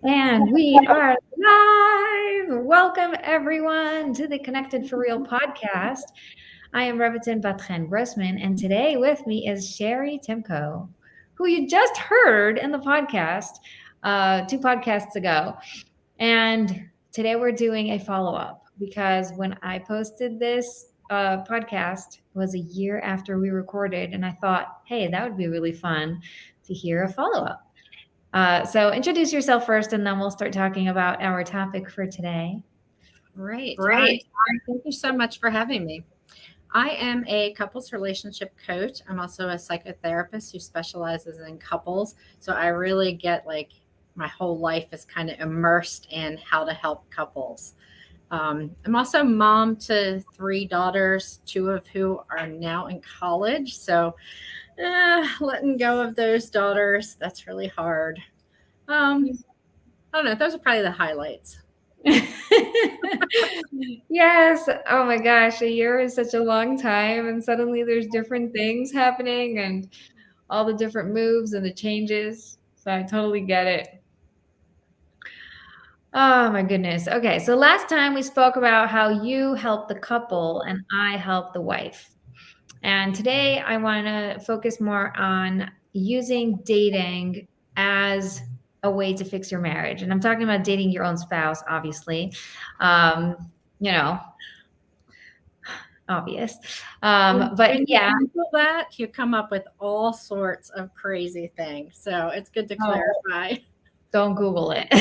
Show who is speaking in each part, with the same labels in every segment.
Speaker 1: And we are live. Welcome, everyone, to the Connected for Real podcast. I am Rebbetzin Bat-Chen Grossman, and today with me is Cheri Timko, who you just heard in the podcast 2 podcasts ago. And today we're doing a follow-up because when I posted this podcast was a year after we recorded, and I thought, hey, that would be really fun to hear a follow-up. So introduce yourself first, and then we'll start talking about our topic for today.
Speaker 2: Great.
Speaker 1: Great.
Speaker 2: Thank you so much for having me. I am a couples relationship coach. I'm also a psychotherapist who specializes in couples. So I really get my whole life is kind of immersed in how to help couples. I'm also mom to 3 daughters, 2 of who are now in college. So letting go of those daughters, that's really hard. I don't know. Those are probably the highlights.
Speaker 1: Yes. Oh my gosh, a year is such a long time, and suddenly there's different things happening and all the different moves and the changes. So I totally get it. Oh my goodness. Okay, so last time we spoke about how you help the couple and I help the wife. And today I want to focus more on using dating as a way to fix your marriage. And I'm talking about dating your own spouse, obviously. Um, you know, obvious. But
Speaker 2: When
Speaker 1: yeah.
Speaker 2: you Google that, you come up with all sorts of crazy things. So it's good to clarify.
Speaker 1: Don't Google it.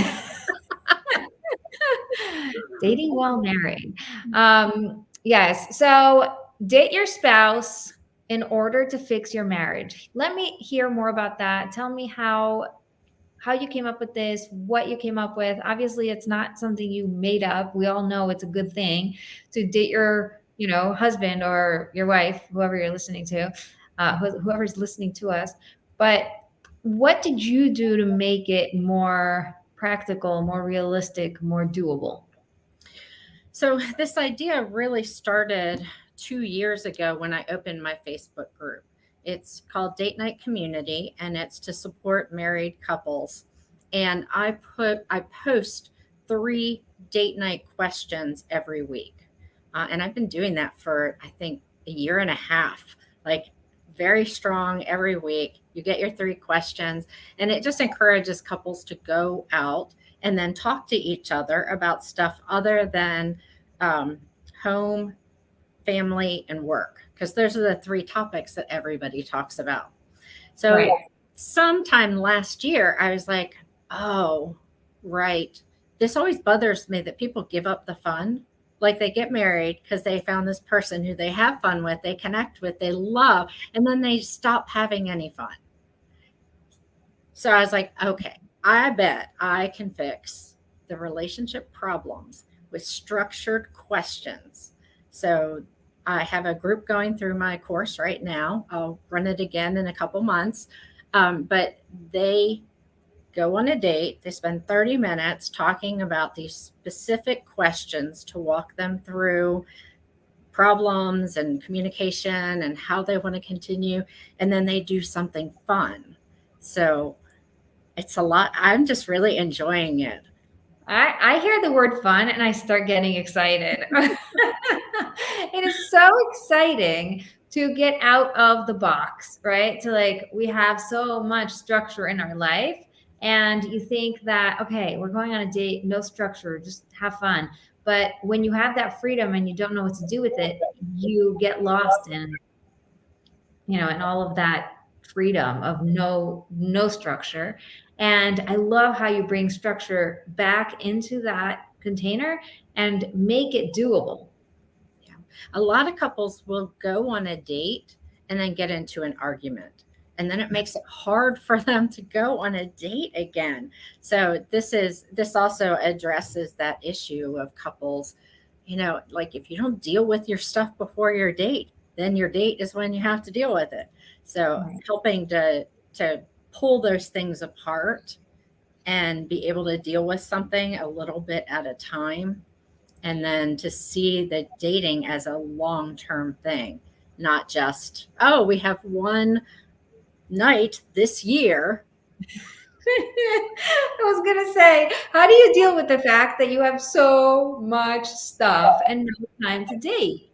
Speaker 1: Dating while married. Yes. So date your spouse in order to fix your marriage. Let me hear more about that. Tell me how you came up with this, what you came up with. Obviously, it's not something you made up. We all know it's a good thing to date your, husband or your wife, whoever you're listening to, whoever's listening to us. But what did you do to make it more practical, more realistic, more doable?
Speaker 2: So this idea really started 2 years ago when I opened my Facebook group. It's called Date Night Community, and it's to support married couples. And I post 3 date night questions every week. And I've been doing that for, I think, a year and a half, like very strong every week. You get your 3 questions, and it just encourages couples to go out and then talk to each other about stuff other than home, family, and work, because those are the 3 topics that everybody talks about. So
Speaker 1: Right.
Speaker 2: sometime last year, I was like, oh, right. This always bothers me that people give up the fun. Like they get married because they found this person who they have fun with, they connect with, they love, and then they stop having any fun. So I was like, okay, I bet I can fix the relationship problems with structured questions. So I have a group going through my course right now. I'll run it again in a couple months. But they go on a date. They spend 30 minutes talking about these specific questions to walk them through problems and communication and how they want to continue. And then they do something fun. So it's a lot. I'm just really enjoying it.
Speaker 1: I hear the word fun and I start getting excited. It is so exciting to get out of the box, right? To we have so much structure in our life. And you think that, okay, we're going on a date, no structure, just have fun. But when you have that freedom and you don't know what to do with it, you get lost in all of that freedom of no structure. And I love how you bring structure back into that container and make it doable.
Speaker 2: Yeah. A lot of couples will go on a date and then get into an argument. And then it makes it hard for them to go on a date again. So this also addresses that issue of couples, like if you don't deal with your stuff before your date, then your date is when you have to deal with it. So helping to pull those things apart and be able to deal with something a little bit at a time, and then to see the dating as a long-term thing, not just, oh, we have one night this year.
Speaker 1: I was going to say, how do you deal with the fact that you have so much stuff and no time to date?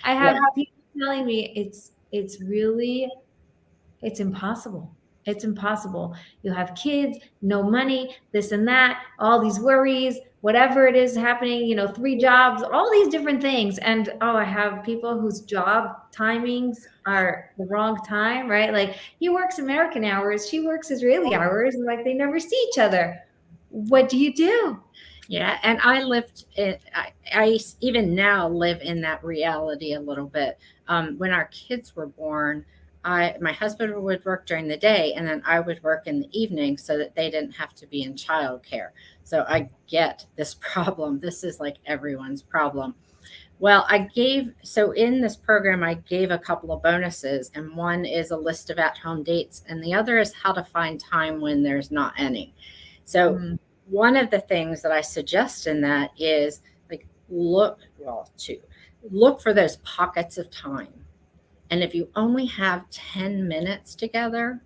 Speaker 1: I have people telling me it's really it's impossible. It's impossible. You have kids, no money, this and that, all these worries, whatever it is happening, 3 jobs, all these different things. And I have people whose job timings are the wrong time, right? Like he works American hours, she works Israeli hours, and like they never see each other. What do you do?
Speaker 2: Yeah, and I lived it. I even now live in that reality a little bit. When our kids were born, my husband would work during the day, and then I would work in the evening so that they didn't have to be in childcare. So I get this problem. This is like everyone's problem. Well, so in this program, I gave a couple of bonuses, and one is a list of at-home dates, and the other is how to find time when there's not any. So one of the things that I suggest in that is like look for those pockets of time. And if you only have 10 minutes together,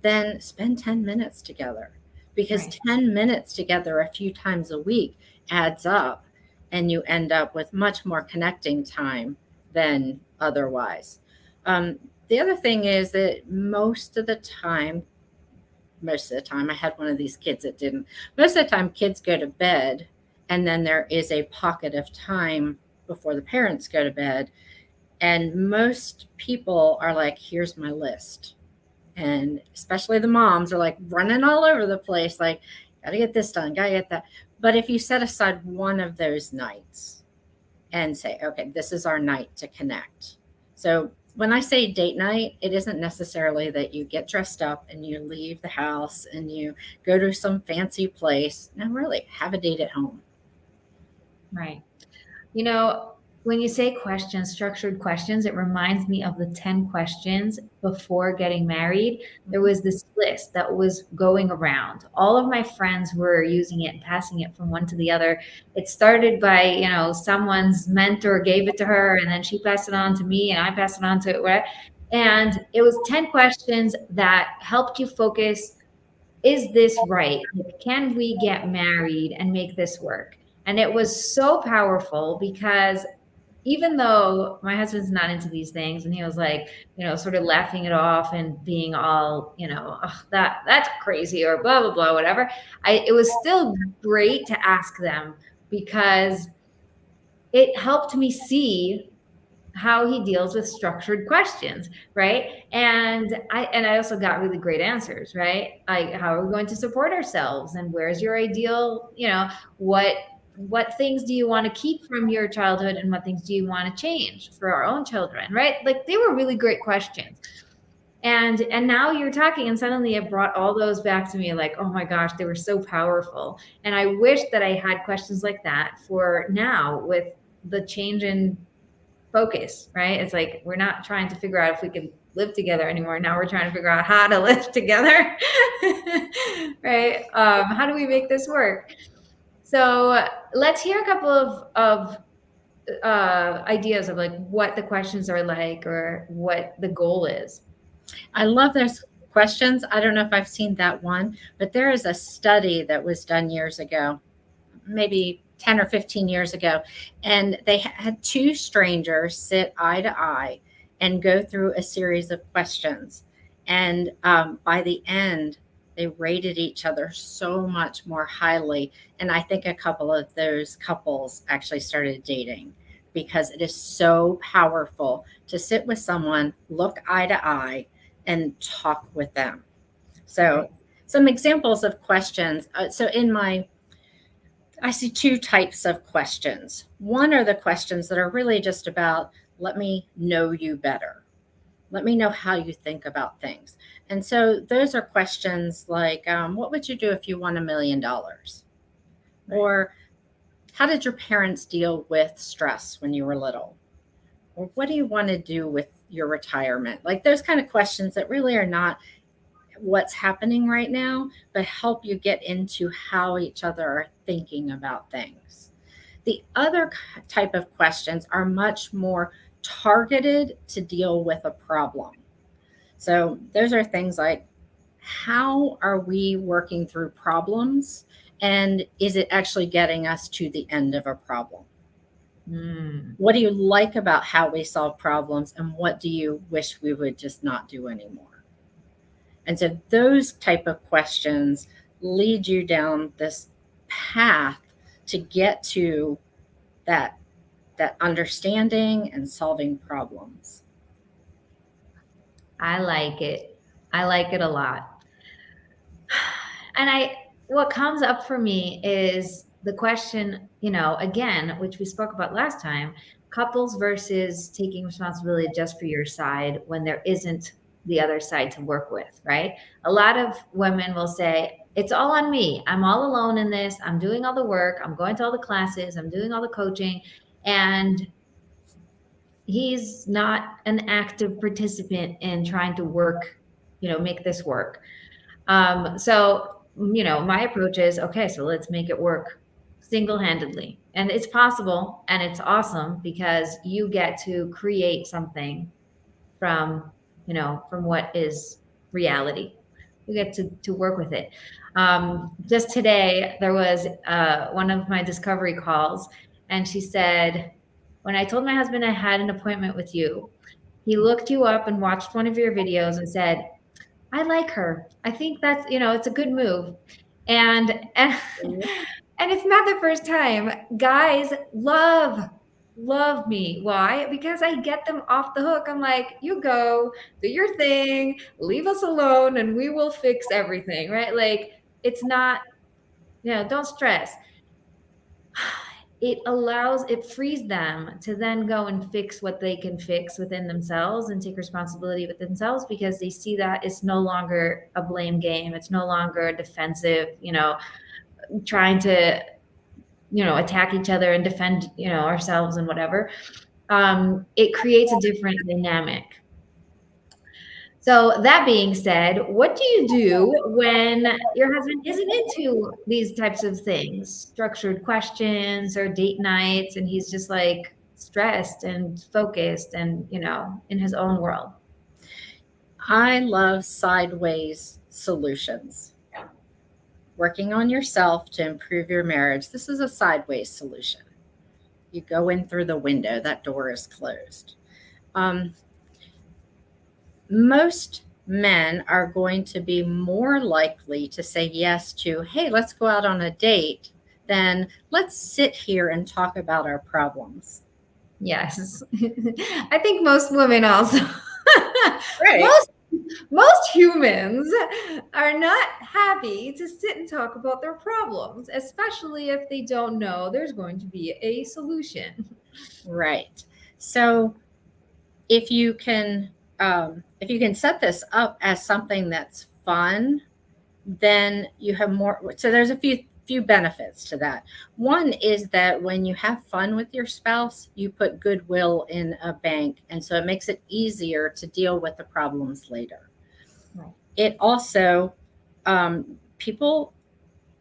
Speaker 2: then spend 10 minutes together, because 10 minutes together a few times a week adds up, and you end up with much more connecting time than otherwise. The other thing is that most of the time, I had one of these kids that didn't. Most of the time, kids go to bed, and then there is a pocket of time before the parents go to bed. And most people are like, here's my list. And especially the moms are like running all over the place, like, got to get this done, got to get that. But if you set aside one of those nights and say, okay, this is our night to connect. So when I say date night, it isn't necessarily that you get dressed up and you leave the house and you go to some fancy place. No, really, have a date at home.
Speaker 1: Right. When you say questions, structured questions, it reminds me of the 10 questions before getting married. There was this list that was going around. All of my friends were using it and passing it from one to the other. It started by, someone's mentor gave it to her, and then she passed it on to me, and I passed it on to it. And it was 10 questions that helped you focus. Is this right? Can we get married and make this work? And it was so powerful because even though my husband's not into these things, and he was like, sort of laughing it off and being all, that's crazy or blah, blah, blah, whatever. It was still great to ask them because it helped me see how he deals with structured questions, right? And I also got really great answers, right? Like, how are we going to support ourselves, and where's your ideal, what things do you want to keep from your childhood, and what things do you want to change for our own children, right? Like, they were really great questions. And now you're talking, and suddenly it brought all those back to me, like, oh my gosh, they were so powerful. And I wish that I had questions like that for now, with the change in focus, right? It's like, we're not trying to figure out if we can live together anymore. Now we're trying to figure out how to live together, right? How do we make this work? So let's hear a couple of ideas of like what the questions are like, or what the goal is.
Speaker 2: I love those questions. I don't know if I've seen that one, but there is a study that was done years ago, maybe 10 or 15 years ago. And they had 2 strangers sit eye to eye and go through a series of questions. And by the end, they rated each other so much more highly. And I think a couple of those couples actually started dating, because it is so powerful to sit with someone, look eye to eye, and talk with them. So some examples of questions. I see 2 types of questions. One are the questions that are really just about, let me know you better. Let me know how you think about things. And so those are questions like, what would you do if you won $1 million? Or how did your parents deal with stress when you were little? Or what do you want to do with your retirement? Like those kind of questions that really are not what's happening right now, but help you get into how each other are thinking about things. The other type of questions are much more targeted to deal with a problem. So those are things like, how are we working through problems? And is it actually getting us to the end of a problem?
Speaker 1: Mm.
Speaker 2: What do you like about how we solve problems? And what do you wish we would just not do anymore? And so those type of questions lead you down this path to get to that understanding and solving problems.
Speaker 1: I like it. I like it a lot. And what comes up for me is the question, again, which we spoke about last time, couples versus taking responsibility just for your side when there isn't the other side to work with, right? A lot of women will say, it's all on me. I'm all alone in this. I'm doing all the work. I'm going to all the classes. I'm doing all the coaching. And he's not an active participant in trying to work, make this work. So, my approach is, okay, so let's make it work single-handedly. And it's possible and it's awesome because you get to create something from, from what is reality. You get to work with it. Just today, there was one of my discovery calls, and she said, when I told my husband I had an appointment with you, he looked you up and watched one of your videos and said, I like her. I think that's, it's a good move. And and it's not the first time. Guys love me. Why? Because I get them off the hook. I'm like, you go, do your thing, leave us alone, and we will fix everything, right? Like, it's not, don't stress. It frees them to then go and fix what they can fix within themselves and take responsibility with themselves, because they see that it's no longer a blame game. It's no longer defensive, trying to, attack each other and defend, ourselves and whatever. It creates a different dynamic. So that being said, what do you do when your husband isn't into these types of things, structured questions or date nights, and he's just like stressed and focused and, in his own world?
Speaker 2: I love sideways solutions. Working on yourself to improve your marriage. This is a sideways solution. You go in through the window, that door is closed. Most men are going to be more likely to say yes to, hey, let's go out on a date, than let's sit here and talk about our problems.
Speaker 1: Yes. I think most women also.
Speaker 2: Right.
Speaker 1: Most humans are not happy to sit and talk about their problems, especially if they don't know there's going to be a solution.
Speaker 2: Right. So if you can set this up as something that's fun, then you have more. So there's a few benefits to that. One is that when you have fun with your spouse, you put goodwill in a bank, and so it makes it easier to deal with the problems later.
Speaker 1: Right.
Speaker 2: It also, people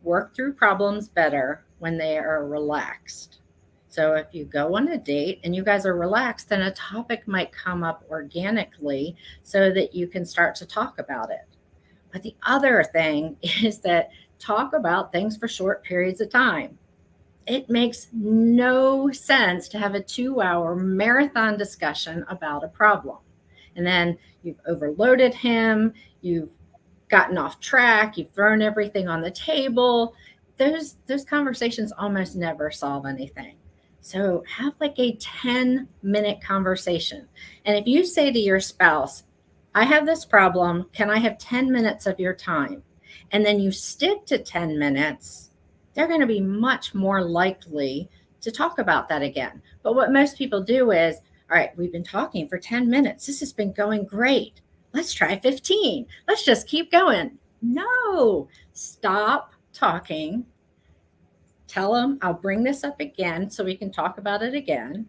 Speaker 2: work through problems better when they are relaxed. So if you go on a date and you guys are relaxed, then a topic might come up organically so that you can start to talk about it. But the other thing is that talk about things for short periods of time. It makes no sense to have a 2-hour marathon discussion about a problem. And then you've overloaded him, you've gotten off track, you've thrown everything on the table. Those conversations almost never solve anything. So have like a 10-minute conversation. And if you say to your spouse, I have this problem, can I have 10 minutes of your time? And then you stick to 10 minutes, they're going to be much more likely to talk about that again. But what most people do is, all right, we've been talking for 10 minutes. This has been going great. Let's try 15. Let's just keep going. No, stop talking. Tell them, I'll bring this up again so we can talk about it again.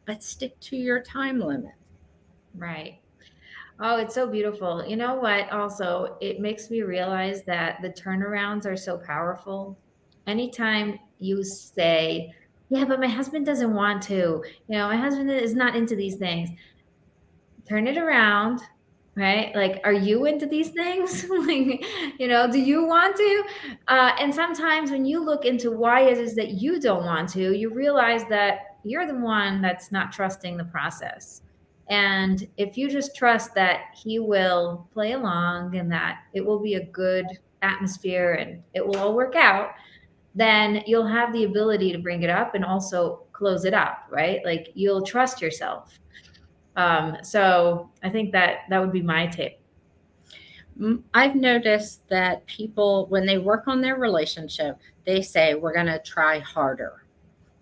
Speaker 2: But stick to your time limit.
Speaker 1: Right. Oh, it's so beautiful. You know what? Also, it makes me realize that the turnarounds are so powerful. Anytime you say, yeah, but my husband doesn't want to, my husband is not into these things, turn it around right? Like, are you into these things? Like, do you want to? And sometimes when you look into why it is that you don't want to, you realize that you're the one that's not trusting the process. And if you just trust that he will play along and that it will be a good atmosphere and it will all work out, then you'll have the ability to bring it up and also close it up, right? Like, you'll trust yourself. So I think that would be my tip.
Speaker 2: I've noticed that people, when they work on their relationship, they say, we're going to try harder.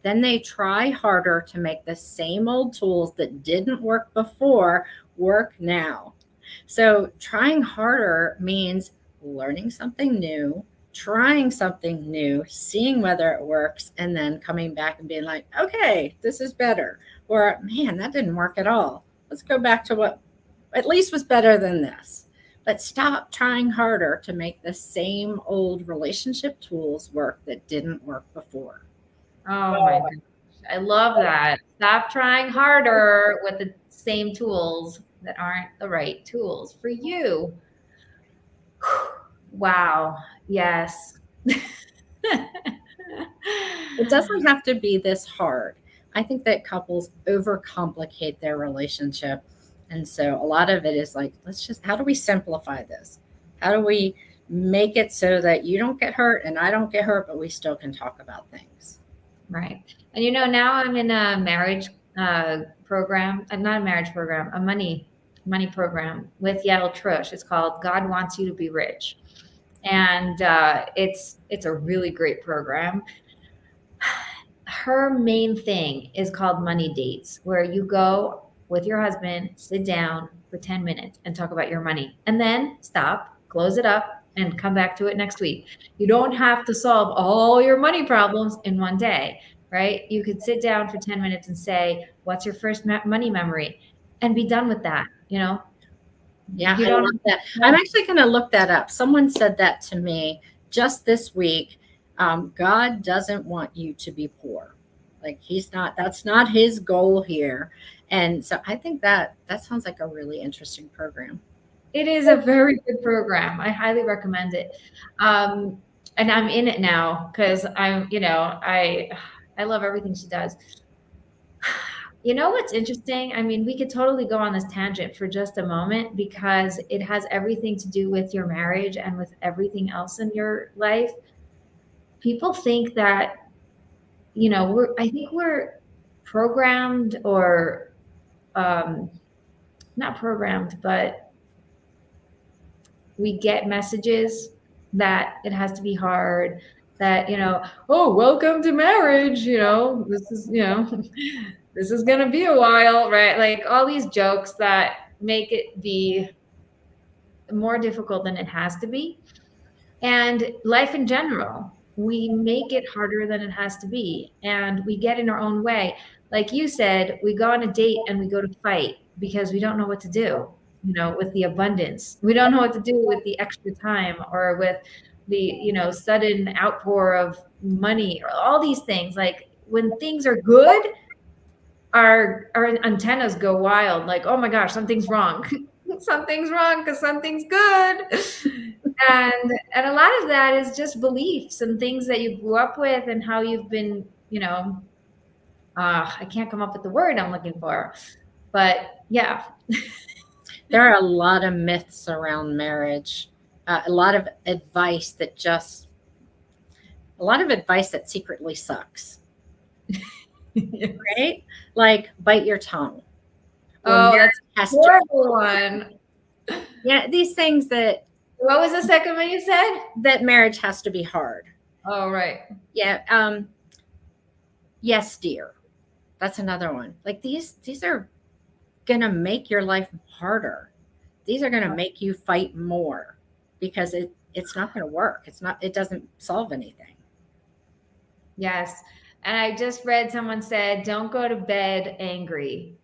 Speaker 2: Then they try harder to make the same old tools that didn't work before work now. So trying harder means learning something new, trying something new, seeing whether it works, and then coming back and being like, okay, this is better. Or, man, that didn't work at all. Let's go back to what at least was better than this. But stop trying harder to make the same old relationship tools work that didn't work before.
Speaker 1: Oh my gosh. I love that. Stop trying harder with the same tools that aren't the right tools for you. Wow. Yes.
Speaker 2: It doesn't have to be this hard. I think that couples overcomplicate their relationship. And so a lot of it is like, how do we simplify this? How do we make it so that you don't get hurt and I don't get hurt, but we still can talk about things?
Speaker 1: Right. And now I'm in a marriage program, not a marriage program, a money program with Yael Trush. It's called God Wants You to Be Rich. And it's a really great program. Her main thing is called money dates, where you go with your husband, sit down for 10 minutes and talk about your money, and then stop, close it up, and come back to it next week. You don't have to solve all your money problems in one day, right? You could sit down for 10 minutes and say, what's your first money memory? And be done with that,
Speaker 2: Yeah,
Speaker 1: You
Speaker 2: I
Speaker 1: don't
Speaker 2: love that. I'm actually going to look that up. Someone said that to me just this week. God doesn't want you to be poor. Like that's not his goal here. And so I think that sounds like a really interesting program.
Speaker 1: It is a very good program. I highly recommend it. And I'm in it now because I love everything she does. You know what's interesting? I mean, we could totally go on this tangent for just a moment because it has everything to do with your marriage and with everything else in your life. People think that, I think we're programmed or not programmed, but we get messages that it has to be hard, that, oh, welcome to marriage, this is, this is going to be a while, right? Like all these jokes that make it be more difficult than it has to be. And life in general, we make it harder than it has to be. And we get in our own way. Like you said, we go on a date and we go to fight because we don't know what to do, with the abundance. We don't know what to do with the extra time or with the, sudden outpour of money or all these things. Like when things are good, our antennas go wild, like, oh my gosh, something's wrong. Something's wrong because something's good. And a lot of that is just beliefs and things that you grew up with and how you've been, I can't come up with the word I'm looking for, but yeah.
Speaker 2: There are a lot of myths around marriage, a lot of advice that secretly sucks. Right? Like bite your tongue.
Speaker 1: Oh, that's a horrible one.
Speaker 2: Yeah, these things that.
Speaker 1: What was the second one you said?
Speaker 2: That marriage has to be hard.
Speaker 1: Oh, right.
Speaker 2: Yeah. Yes, dear. That's another one. Like these are gonna make your life harder. These are gonna make you fight more because it's not gonna work. It doesn't solve anything.
Speaker 1: Yes. And I just read someone said, don't go to bed angry,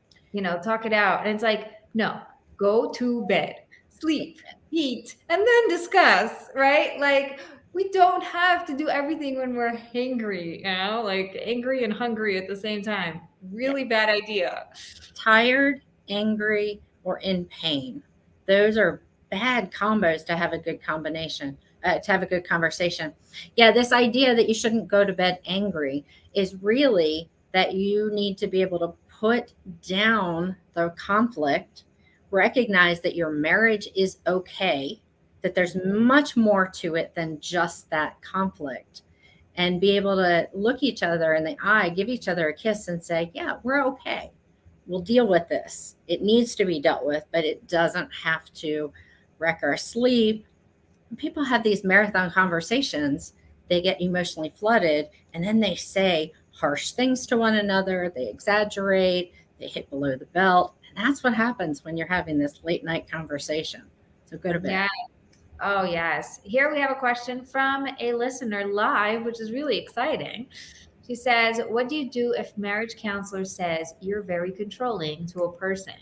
Speaker 1: talk it out. And it's like, no, go to bed, sleep, eat, and then discuss, right? Like we don't have to do everything when we're hangry, like angry and hungry at the same time. Really bad idea.
Speaker 2: Tired, angry, or in pain. Those are bad combos to have a good combination, to have a good conversation. Yeah, this idea that you shouldn't go to bed angry is really that you need to be able to put down the conflict, recognize that your marriage is okay, that there's much more to it than just that conflict, and be able to look each other in the eye, give each other a kiss, and say, yeah, we're okay. We'll deal with this. It needs to be dealt with, but it doesn't have to wreck our sleep. When people have these marathon conversations, they get emotionally flooded, and then they say harsh things to one another. They exaggerate, they hit below the belt. And that's what happens when you're having this late night conversation. So go to bed.
Speaker 1: Yeah. Oh, yes. Here we have a question from a listener live, which is really exciting. She says, what do you do if marriage counselor says you're very controlling to a person?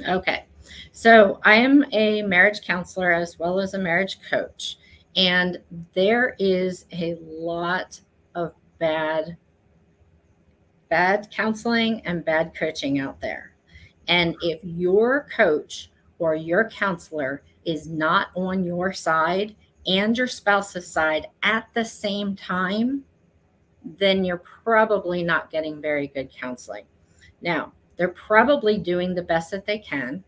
Speaker 2: Okay. So I am a marriage counselor as well as a marriage coach. And there is a lot of bad counseling and bad coaching out there. And if your coach or your counselor is not on your side and your spouse's side at the same time, then you're probably not getting very good counseling. Now, they're probably doing the best that they can,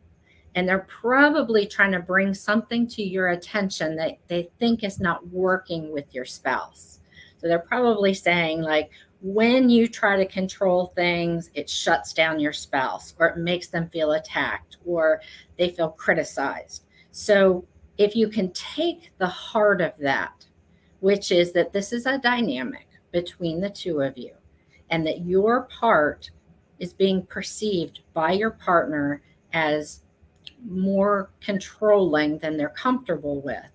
Speaker 2: and they're probably trying to bring something to your attention that they think is not working with your spouse. So they're probably saying, like, when you try to control things, it shuts down your spouse, or it makes them feel attacked, or they feel criticized. So if you can take the heart of that, which is that this is a dynamic between the two of you, and that your part is being perceived by your partner as more controlling than they're comfortable with,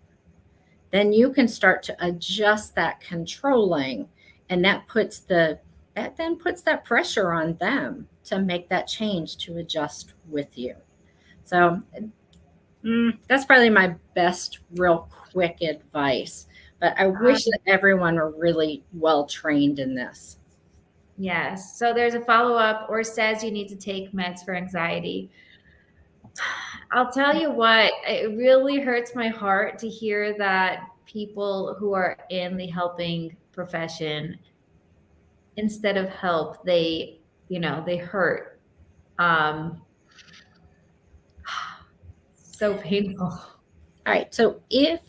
Speaker 2: then you can start to adjust that controlling, and that then puts that pressure on them to make that change, to adjust with you. So that's probably my best real quick advice, but I wish that everyone were really well trained in this.
Speaker 1: Yes. So there's a follow-up, or says you need to take meds for anxiety. I'll tell you what, it really hurts my heart to hear that people who are in the helping profession, instead of help, they hurt. Um, so painful.
Speaker 2: All right. So if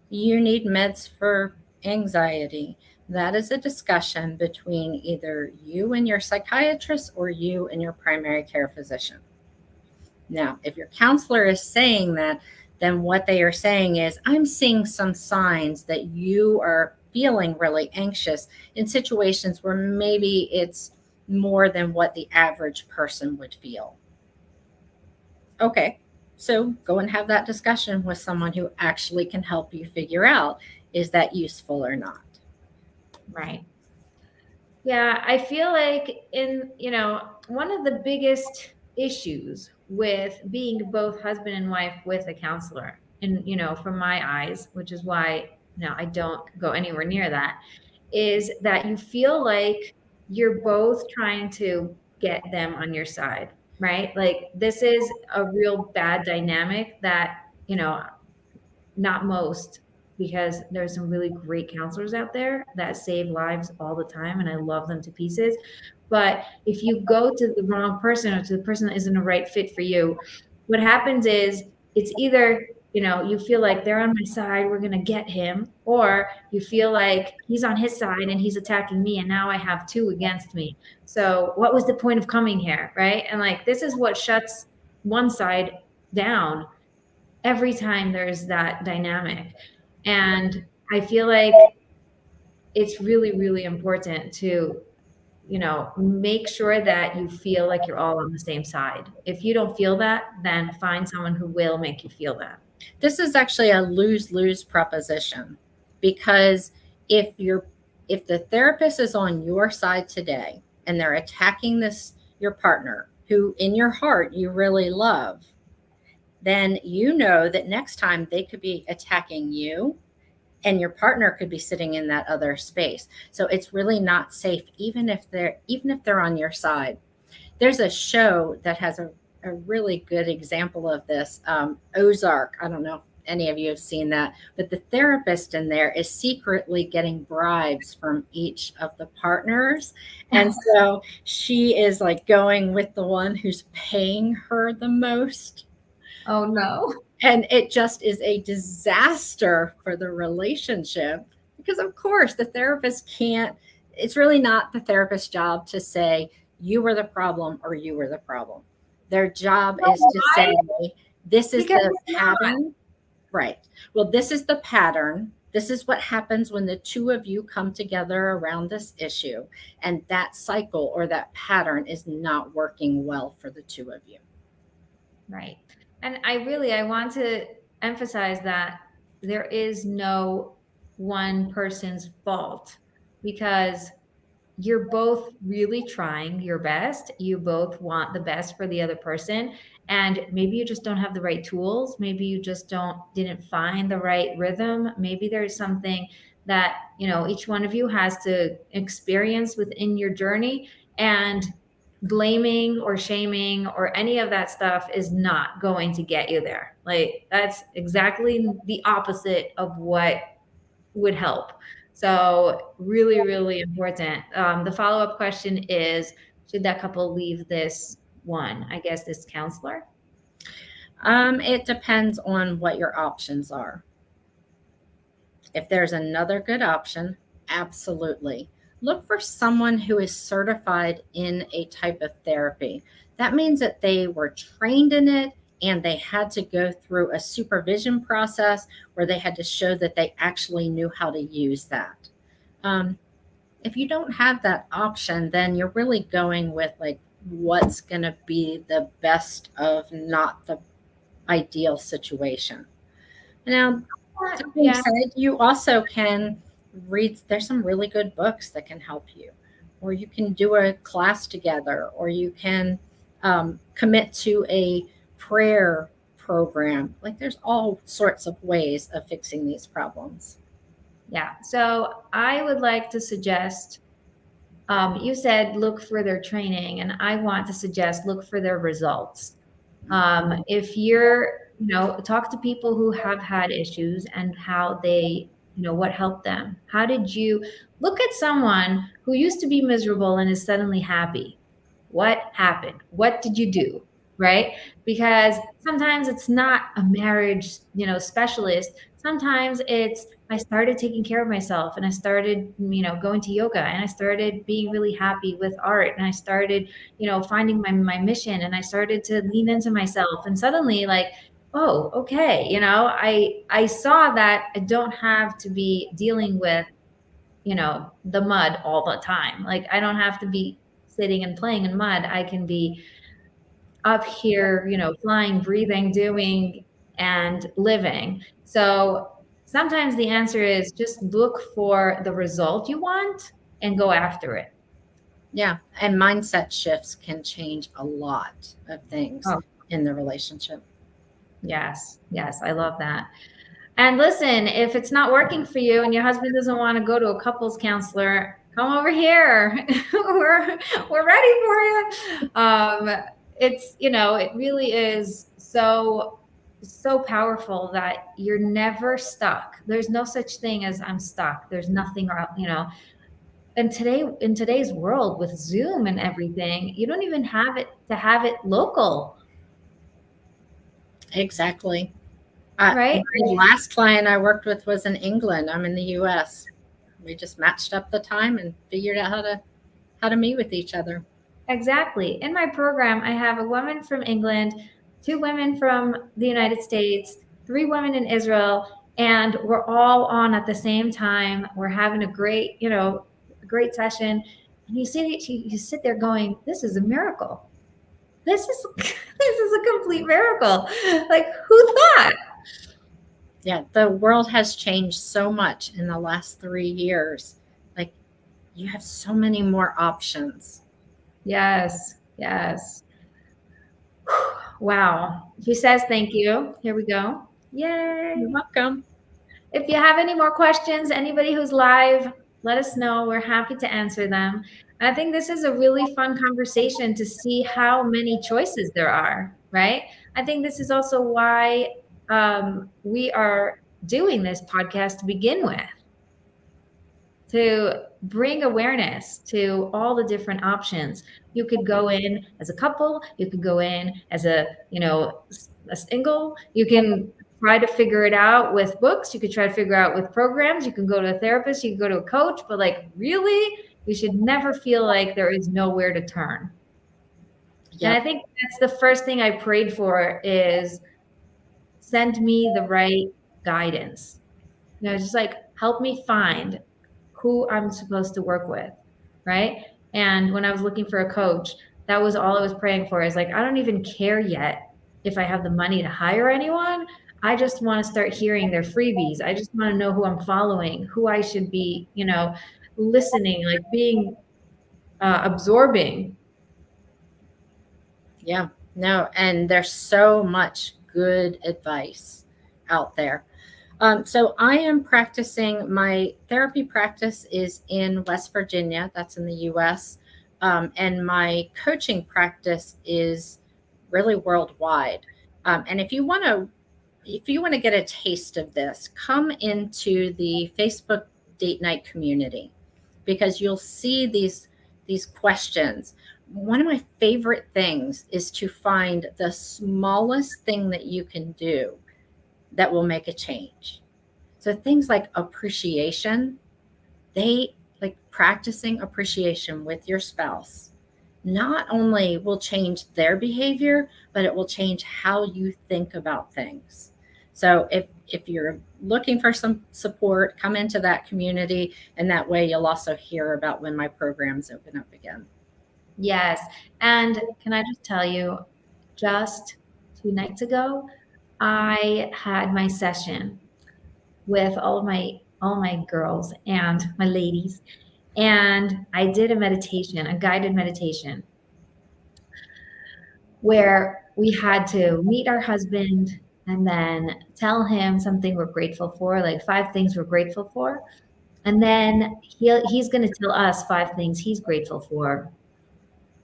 Speaker 2: you need meds for anxiety, that is a discussion between either you and your psychiatrist or you and your primary care physician. Now, if your counselor is saying that, then what they are saying is, I'm seeing some signs that you are feeling really anxious in situations where maybe it's more than what the average person would feel. Okay, so go and have that discussion with someone who actually can help you figure out, is that useful or not?
Speaker 1: Right. Yeah, I feel like one of the biggest issues with being both husband and wife with a counselor, and from my eyes, which is why I don't go anywhere near that, is that you feel like you're both trying to get them on your side, right? Like, this is a real bad dynamic that, not most, because there's some really great counselors out there that save lives all the time, and I love them to pieces. But if you go to the wrong person, or to the person that isn't a right fit for you, what happens is, it's either you feel like they're on my side, we're going to get him, or you feel like he's on his side and he's attacking me, and now I have two against me. So what was the point of coming here, right? And like, this is what shuts one side down every time there's that dynamic. And I feel like it's really, really important to, make sure that you feel like you're all on the same side. If you don't feel that, then find someone who will make you feel that.
Speaker 2: This is actually a lose-lose proposition, because if the therapist is on your side today and they're attacking your partner, who in your heart you really love, then you know that next time they could be attacking you, and your partner could be sitting in that other space. So it's really not safe, even if they're on your side. There's a show that has a a really good example of this. Ozark, I don't know if any of you have seen that, but the therapist in there is secretly getting bribes from each of the partners. And so she is like going with the one who's paying her the most.
Speaker 1: Oh no.
Speaker 2: And it just is a disaster for the relationship because, of course, the therapist can't, it's really not the therapist's job to say, you were the problem or you were the problem. Their job is to say, this is
Speaker 1: Because
Speaker 2: the pattern. Right. Well, this is the pattern. This is what happens when the two of you come together around this issue. And that cycle or that pattern is not working well for the two of you.
Speaker 1: Right. And I want to emphasize that there is no one person's fault, because you're both really trying your best. You both want the best for the other person. And maybe you just don't have the right tools. Maybe you just didn't find the right rhythm. Maybe there's something that, each one of you has to experience within your journey. And blaming or shaming or any of that stuff is not going to get you there. Like, that's exactly the opposite of what would help. So really, really important. The follow-up question is, should that couple leave this one, I guess, this counselor?
Speaker 2: It depends on what your options are. If there's another good option, absolutely. Look for someone who is certified in a type of therapy. That means that they were trained in it and they had to go through a supervision process where they had to show that they actually knew how to use that. If you don't have that option, then you're really going with like what's going to be the best of not the ideal situation. Now, that being said, you also can read, there's some really good books that can help you, or you can do a class together, or you can commit to a prayer program. Like, there's all sorts of ways of fixing these problems.
Speaker 1: Yeah. So I would like to suggest, you said look for their training, and I want to suggest look for their results. If you're, talk to people who have had issues and how they, what helped them. How did you look at someone who used to be miserable and is suddenly happy? What happened? What did you do? Right? Because sometimes it's not a marriage, specialist. Sometimes it's, I started taking care of myself, and I started, going to yoga, and I started being really happy with art, and I started, finding my mission, and I started to lean into myself, and suddenly, like, oh, okay, I saw that I don't have to be dealing with, the mud all the time. Like, I don't have to be sitting and playing in mud. I can be up here, flying, breathing, doing, and living. So sometimes the answer is just look for the result you want and go after it.
Speaker 2: Yeah. And mindset shifts can change a lot of things in the relationship.
Speaker 1: Yes. Yes. I love that. And listen, if it's not working for you and your husband doesn't want to go to a couples counselor, come over here. we're ready for you. It's, it really is so powerful that you're never stuck. There's no such thing as I'm stuck. There's nothing, and in today's world with Zoom and everything, you don't even have it local.
Speaker 2: Exactly.
Speaker 1: Right?
Speaker 2: The last client I worked with was in England. I'm in the US. We just matched up the time and figured out how to meet with each other.
Speaker 1: Exactly. In my program, I have a woman from England, 2 women from the United States, 3 women in Israel, and we're all on at the same time. We're having a great, great session. And you sit there going, this is a miracle. This is a complete miracle. Like, who thought?
Speaker 2: Yeah, the world has changed so much in the last 3 years. Like, you have so many more options.
Speaker 1: Yes, yes. Wow. She says thank you. Here we go. Yay.
Speaker 2: You're welcome.
Speaker 1: If you have any more questions, anybody who's live, let us know. We're happy to answer them. I think this is a really fun conversation to see how many choices there are, right? I think this is also why we are doing this podcast to begin with, to bring awareness to all the different options. You could go in as a couple, you could go in as a single, you can try to figure it out with books, you could try to figure out with programs, you can go to a therapist, you can go to a coach, but like really, you should never feel like there is nowhere to turn.
Speaker 2: Yep.
Speaker 1: And I think that's the first thing I prayed for is send me the right guidance. Just like help me find who I'm supposed to work with, right? And when I was looking for a coach, that was all I was praying for is like, I don't even care yet if I have the money to hire anyone. I just want to start hearing their freebies. I just want to know who I'm following, who I should be, listening, like being absorbing.
Speaker 2: Yeah, no, and there's so much good advice out there. So I am practicing, my therapy practice is in West Virginia, that's in the US. And my coaching practice is really worldwide. And if you want to get a taste of this, come into the Facebook date night community because you'll see these questions. One of my favorite things is to find the smallest thing that you can do that will make a change. So things like appreciation, they like practicing appreciation with your spouse not only will change their behavior, but it will change how you think about things. So if you're looking for some support, come into that community, and that way you'll also hear about when my programs open up again.
Speaker 1: Yes. And can I just tell you, just 2 nights ago, I had my session with all my girls and my ladies, and I did a meditation, a guided meditation, where we had to meet our husband and then tell him something we're grateful for, like 5 things we're grateful for. And then he's going to tell us 5 things he's grateful for.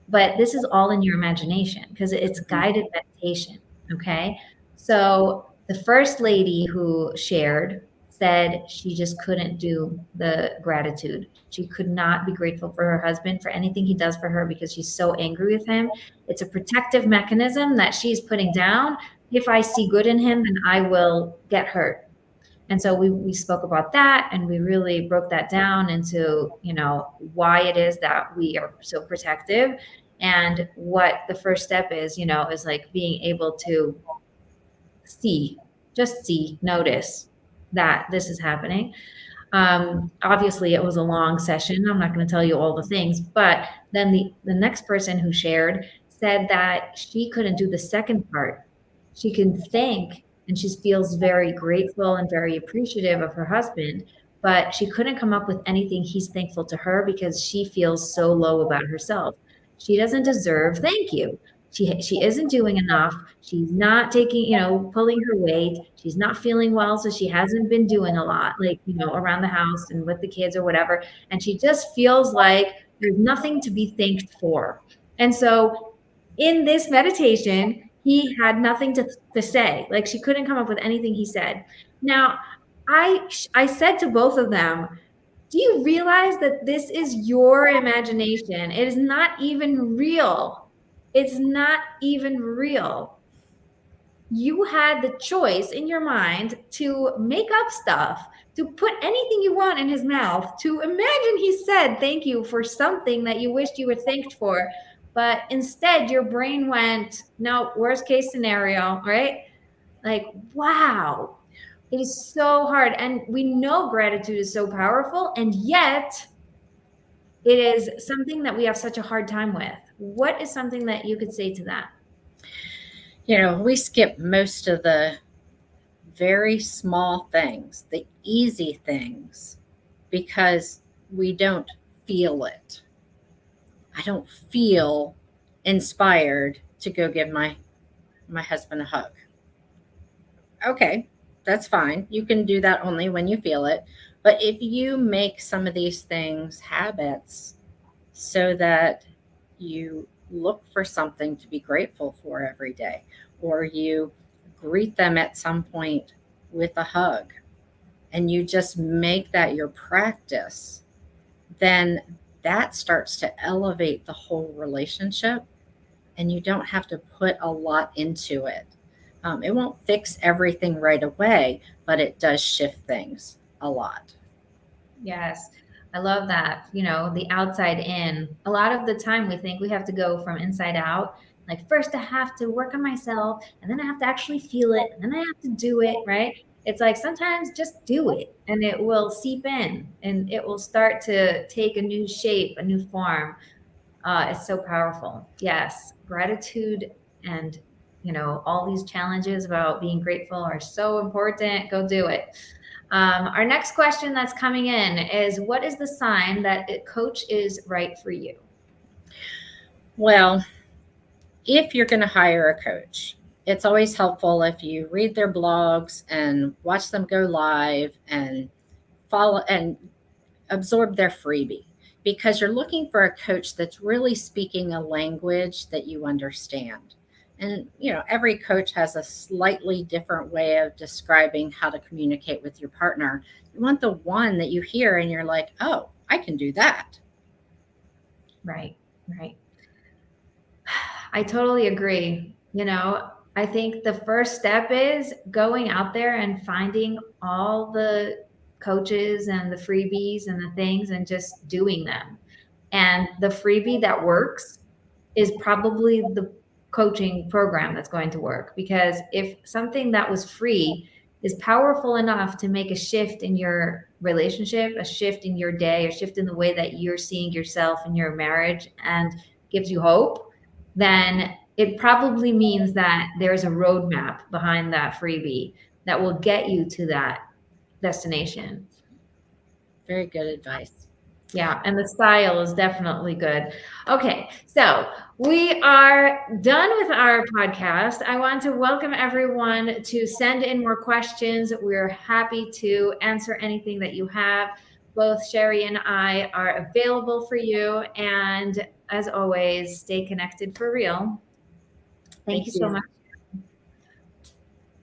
Speaker 1: But this is all in your imagination because it's guided meditation. Okay. So the first lady who shared said she just couldn't do the gratitude. She could not be grateful for her husband for anything he does for her because she's so angry with him. It's a protective mechanism that she's putting down. If I see good in him, then I will get hurt. And so we spoke about that, and we really broke that down into, why it is that we are so protective, and what the first step is like being able to notice that this is happening. Obviously it was a long session. I'm not going to tell you all the things, but then the next person who shared said that she couldn't do the second part. She can thank, and she feels very grateful and very appreciative of her husband, but she couldn't come up with anything he's thankful to her because she feels so low about herself. She doesn't deserve thank you. She isn't doing enough. She's not taking, pulling her weight. She's not feeling well, so she hasn't been doing a lot, like, around the house and with the kids or whatever. And she just feels like there's nothing to be thanked for. And so in this meditation, he had nothing to say. Like, she couldn't come up with anything he said. Now, I said to both of them, do you realize that this is your imagination? It is not even real. It's not even real. You had the choice in your mind to make up stuff, to put anything you want in his mouth, to imagine he said thank you for something that you wished you were thanked for. But instead, your brain went, no, worst case scenario, right? Like, wow, it is so hard. And we know gratitude is so powerful, and yet it is something that we have such a hard time with. What is something that you could say to that?
Speaker 2: We skip most of the very small things, the easy things, because we don't feel it. I don't feel inspired to go give my husband a hug. Okay, that's fine. You can do that only when you feel it. But if you make some of these things habits, so that you look for something to be grateful for every day, or you greet them at some point with a hug, and you just make that your practice, then that starts to elevate the whole relationship, and you don't have to put a lot into it. It won't fix everything right away, but it does shift things a lot.
Speaker 1: Yes. I love that. The outside in. A lot of the time we think we have to go from inside out. Like first I have to work on myself and then I have to actually feel it and then I have to do it, right? It's like sometimes just do it and it will seep in and it will start to take a new shape, a new form. It's so powerful. Yes. Gratitude and all these challenges about being grateful are so important. Go do it. Our next question that's coming in is, what is the sign that a coach is right for you?
Speaker 2: Well, if you're going to hire a coach, it's always helpful if you read their blogs and watch them go live and follow and absorb their freebie, because you're looking for a coach that's really speaking a language that you understand. And every coach has a slightly different way of describing how to communicate with your partner. You want the one that you hear and you're like, oh, I can do that.
Speaker 1: Right, right. I totally agree. I think the first step is going out there and finding all the coaches and the freebies and the things and just doing them. And the freebie that works is probably the coaching program that's going to work, because if something that was free is powerful enough to make a shift in your relationship, a shift in your day, a shift in the way that you're seeing yourself in your marriage and gives you hope, then it probably means that there's a roadmap behind that freebie that will get you to that destination.
Speaker 2: Very good advice.
Speaker 1: Yeah, and the style is definitely good. Okay, so we are done with our podcast. I want to welcome everyone to send in more questions. We're happy to answer anything that you have. Both Cheri and I are available for you. And as always, stay connected for real. Thank
Speaker 2: Thank
Speaker 1: you so
Speaker 2: you.
Speaker 1: much.